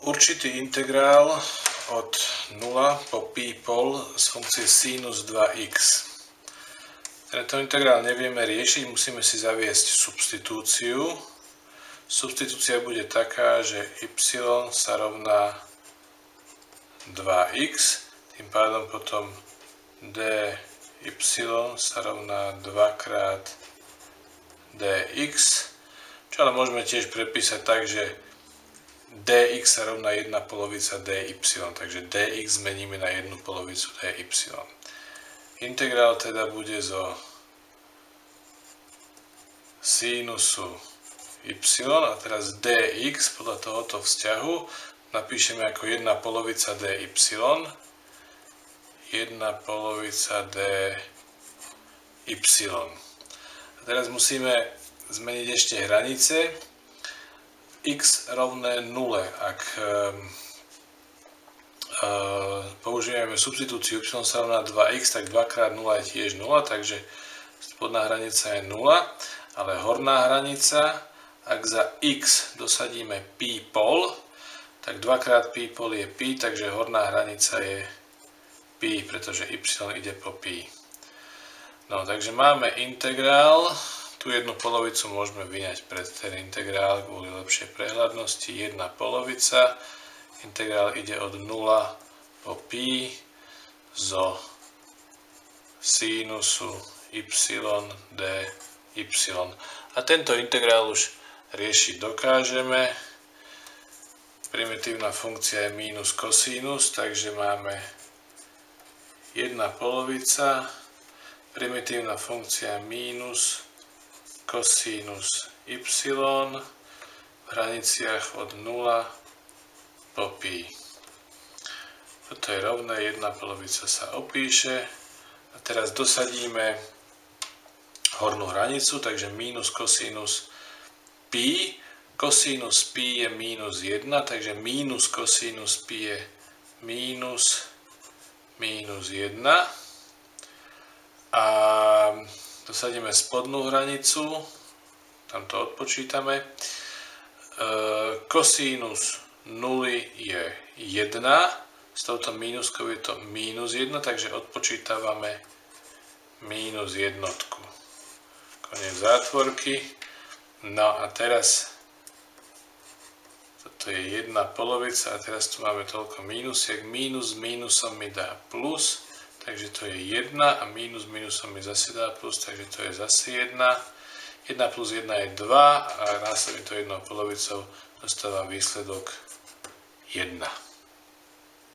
určitý integrál od 0 po pi pol z funkcie sinus 2x. Tento integrál nevieme riešiť, musíme si zaviesť substitúciu. Substitúcia bude taká, že y sa rovná 2x, tým pádom potom dy sa rovná 2 krát dx, čo ale môžeme tiež prepísať tak, že dx sa rovná 1 polovica dy, takže dx zmeníme na 1 polovicu dy. Integrál teda bude zo sinusu y a teraz dx podľa tohoto vzťahu napíšeme ako 1 polovica dy, 1 polovica dy. A teraz musíme zmeniť ešte hranice. X rovné 0, ak použijeme substitúciu y sa rovná 2x, tak 2 krát 0 je tiež 0, takže spodná hranica je 0, ale horná hranica, ak za x dosadíme pi pol, tak 2 krát pi pol je pi, takže horná hranica je pi, pretože y ide po pi. No, takže máme integrál, tú jednu polovicu môžeme vyňať pred ten integrál kvôli lepšej prehľadnosti, 1 polovica, integrál ide od 0 po pi zo sinusu y dy. A tento integrál už riešiť dokážeme. Primitívna funkcia je minus kosinus, takže máme 1 polovica, primitívna funkcia minus kosinus y v hraniciach od 0 po pi. Toto je rovné, 1 polovica sa opíše. A teraz dosadíme hornú hranicu, takže minus kosinus pi. Kosinus pi je minus 1, takže minus kosinus pi je minus 1. A dosadíme spodnú hranicu, tam to odpočítame. Kosinus 0 je 1, s touto mínuskou je to minus 1, takže odpočítavame minus jednotku. Koniec zátvorky. No a teraz toto je 1 polovica a teraz tu máme toľko mínusiek. Mínus s mínusom mi dá plus, takže to je 1 a mínus s mínusom mi zase dá plus, takže to je zase 1. 1 plus 1 je 2 a následne to 1 polovicou dostávam výsledok 1.